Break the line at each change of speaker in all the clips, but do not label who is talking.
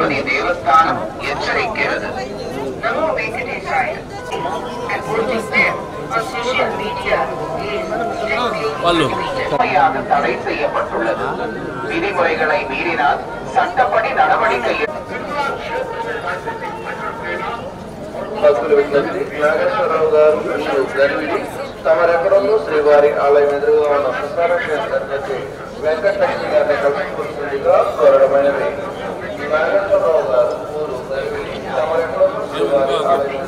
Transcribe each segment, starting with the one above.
Tirupati Devasthanam హెచ్చరిக்கிறது. Namo Venkatesaya. And posting them on social media is தடை செய்யப்பட்டுள்ளது. விதிமுறைகளை மீறினால் சட்டப்படி நடவடிக்கை.
నాగేశ్వరరావు గారు గరివిడి తమరెక్కడంలో శ్రీవారి ఆలయం ఎదురుగా ఉన్న ప్రసార క్షేత్రానికి వెంకటలక్ష్మి గారిని కలుసుకోవాల్సిందిగా కోరడమైనది. నాగేశ్వరరావు గారు ఊరు గరివిడి తమరెక్కడంలో శ్రీవారి ఆలయం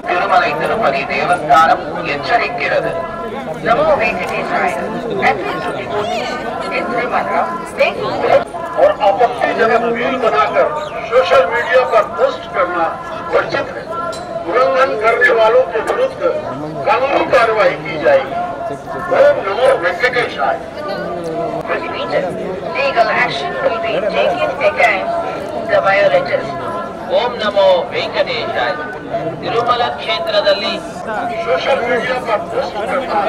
திருமலை திருப்பதி தேவஸ்தானம் எச்சரிக்கிறது. नमो वेंकटेशाय.
और आपत्तिजनक रील बनाकर सोशल मीडिया पर पोस्ट करना वर्जित है। उल्लंघन करने वालों के विरुद्ध कानूनी कार्रवाई की जाएगी। ओम नमो वेंकटेशाय.
Legal action will be taken against the violators. Om NaMo वेंकटेशाय. Tirumala क्षेत्रದಲ್ಲಿ
social media पर पोस्ट करना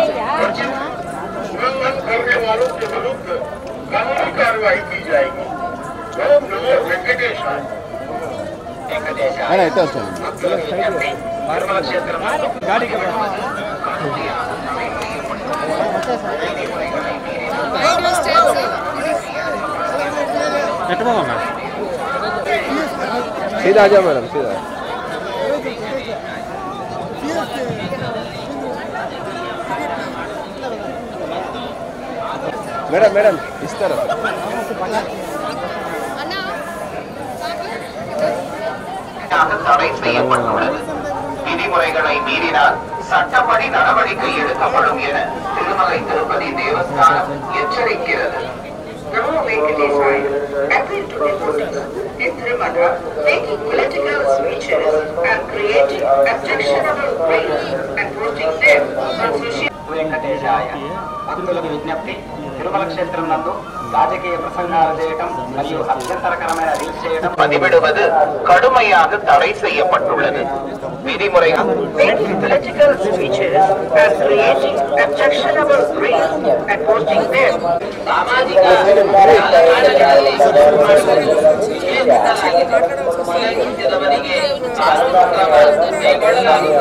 वर्जित है। उल्लंघन करने वालों के विरुद्ध कानूनी कार्रवाई की जाएगी। ओम नमो वेंकटेशाय.
తిరుమల క్షేత్రంలో
सीधा आ जाओ मैडम सीधा मैडम मैडम इस तरफ
தடை செய்யப்பட்டுள்ளது. விதிமுறைகளை மீறினால் சட்டப்படி நடவடிக்கை எடுக்கப்படும் என Thirumalai Tirupati Devasthanam எச்சரிக்கிறது. Namo Venkatesaya. Appeal to devotees in Tirumala making political speeches and creating objectionable claims and posting them on social. వెంకటేశాయ. భక్తులకు విజ్ఞప్తి. తిరుమల క్షేత్రం నందు రాజకీయ ప్రసంగాలు చేయడం మరియు అభ్యంతరకరమైన రీల్స్ చేయడం பதிவிடுவது கடுமையாக தடை செய்யப்பட்டுள்ளது. விதிமுறைகள் making political speeches and creating objectionable claims and posting them. ಸಾಮಾಜಿಕ ಜಾಲತಾಣಗಳಲ್ಲಿ ಉಲ್ಲಂಘಿಸಿದವರಿಗೆ ಕಾನೂನು ಕ್ರಮ ಕೈಗೊಳ್ಳಲಾಗುತ್ತದೆ.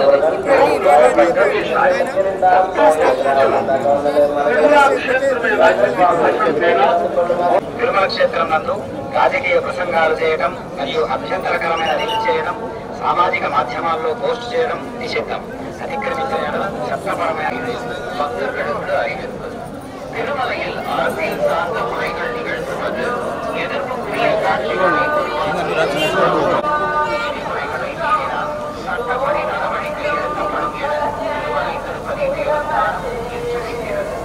తిరుమల క్షేత్రం నందు రాజకీయ ప్రసంగాలు చేయడం మరియు అభ్యంతరకరమైన రీల్స్ చేయడం సామాజిక మాధ్యమాల్లో పోస్ట్ చేయడం నిషిద్ధం. అతిక్రమించడం చట్టపరమైన భక్తులకు அறிவிப்பது. திருமலையில் அரசியல் சார்ந்த முறைகள் நிகழ்த்துவது எதிர்ப்புக்குரிய காட்சிகளை சட்டப்படி நடவடிக்கை எடுக்கப்படும் என திருமலை திருப்பதி தேவஸ்தானம் எச்சரிக்கிறது.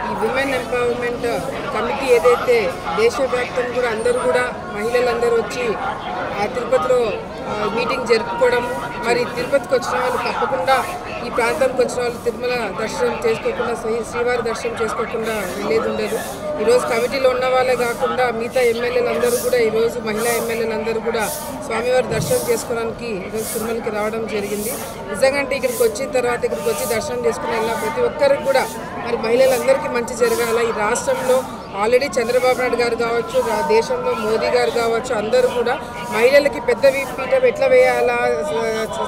ఈ విమెన్ ఎంపవర్మెంట్ కమిటీ ఏదైతే దేశవ్యాప్తంగా కూడా అందరూ కూడా మహిళలందరూ వచ్చి ఆ తిరుపతిలో మీటింగ్ జరుపుకోవడం, మరి తిరుపతికి వచ్చిన వాళ్ళు తప్పకుండా ఈ ప్రాంతానికి వచ్చిన వాళ్ళు తిరుమల దర్శనం చేసుకోకుండా శ్రీవారి దర్శనం చేసుకోకుండా వెళ్ళేది ఉండదు. ఈరోజు కమిటీలో ఉన్న వాళ్ళే కాకుండా మిగతా ఎమ్మెల్యేలందరూ కూడా ఈరోజు మహిళా ఎమ్మెల్యేలందరూ కూడా స్వామివారి దర్శనం చేసుకోవడానికి ఈరోజు తిరుమలకి రావడం జరిగింది. నిజంగా ఇక్కడికి వచ్చిన తర్వాత ఇక్కడికి వచ్చి దర్శనం చేసుకుని వెళ్ళిన ప్రతి ఒక్కరికి కూడా మరి మహిళలందరికీ మంచి జరగాల. ఈ రాష్ట్రంలో ఆల్రెడీ చంద్రబాబు నాయుడు గారు కావచ్చు, దేశంలో మోదీ గారు కావచ్చు, అందరూ కూడా మహిళలకి పెద్ద పీఠం ఎట్లా వేయాలా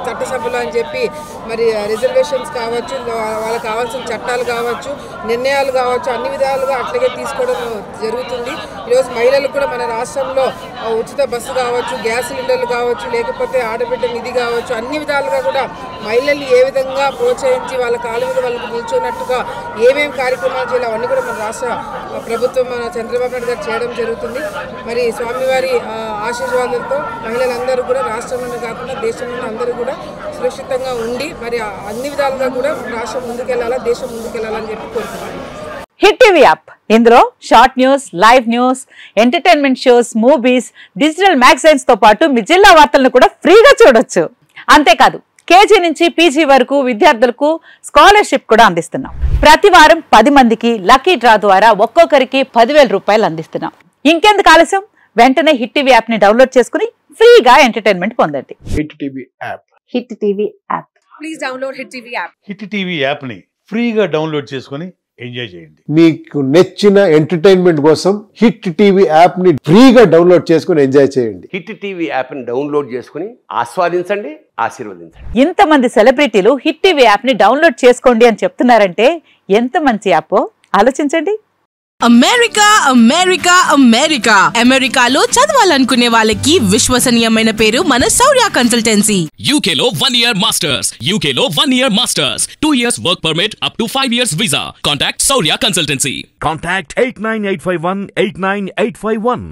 చట్టసభలు అని చెప్పి మరి రిజర్వేషన్స్ కావచ్చు, వాళ్ళకి కావాల్సిన చట్టాలు కావచ్చు, నిర్ణయాలు కావచ్చు, అన్ని విధాలుగా అట్లాగే తీసుకోవడం జరుగుతుంది. ఈరోజు మహిళలకు కూడా మన రాష్ట్రంలో ఉచిత బస్సు కావచ్చు, గ్యాస్ సిలిండర్లు కావచ్చు, లేకపోతే ఆడబిడ్డ నిధి కావచ్చు, అన్ని విధాలుగా కూడా మహిళల్ని ఏ విధంగా ప్రోత్సహించి వాళ్ళ కాళ్ళ మీద వాళ్ళకి నిల్చున్నట్టుగా ఏమేమి కార్యక్రమాలు చేయాలి అవన్నీ కూడా మన రాష్ట్ర ప్రభుత్వం మన చంద్రబాబు నాయుడు గారు చేయడం జరుగుతుంది. మరి స్వామివారి ఆశీర్వాదాలతో మహిళలందరూ కూడా రాష్ట్రంలోనే కాకుండా దేశంలో అందరూ కూడా సురక్షితంగా ఉండి మరి అన్ని విధాలుగా కూడా రాష్ట్రం ముందుకెళ్లాలా, దేశం ముందుకెళ్లాలని చెప్పి కోరుతున్నాను.
హిట్ టీవీ యాప్ ఇందులో short news, live news, entertainment shows, movies, digital magazines తో పాటు మీ జిల్లా వార్తలను కూడా ఫ్రీగా చూడొచ్చు. అంతేకాదు కేజీ నుంచి పీజీ వరకు విద్యార్థులకు స్కాలర్షిప్ కూడా అందిస్తున్నాం. ప్రతి వారం 10 మందికి లక్కీ డ్రా ద్వారా ఒక్కొక్కరికి 10,000 రూపాయలు అందిస్తున్నాం. ఇంకెందుకు ఆలస్యం, వెంటనే హిట్ టీవీ యాప్ ని డౌన్లోడ్ చేసుకుని ఫ్రీగా ఎంటర్టైన్మెంట్ పొందండి.
Hit TV app.
Hit TV app.
Please download hit TV app.
Hit TV app ని ఫ్రీగా డౌన్లోడ్ చేసుకుని ఎంజాయ్ చేయండి.
మీకు నచ్చిన ఎంటర్టైన్మెంట్ కోసం హిట్ టీవీ యాప్ ని ఫ్రీగా డౌన్లోడ్ చేసుకుని ఎంజాయ్ చేయండి.
హిట్ టీవీ యాప్ ని డౌన్లోడ్ చేసుకుని ఆస్వాదించండి, ఆశీర్వదించండి.
ఇంతమంది సెలబ్రిటీలు హిట్ టీవీ యాప్ ని డౌన్లోడ్ చేసుకోండి అని చెప్తున్నారంటే ఎంత మంచి యాప్ ఆలోచించండి.
అమెరికా అమెరికా అమెరికా అమెరికాలో చదవాలనుకునే వాళ్ళకి విశ్వసనీయమైన పేరు మన శౌర్య కన్సల్టెన్సీ.
UK లో 1 year masters, UK లో 1 year masters, 2 years work permit up to 5 years visa. Contact Saurya Consultancy.
Contact 89851 89851.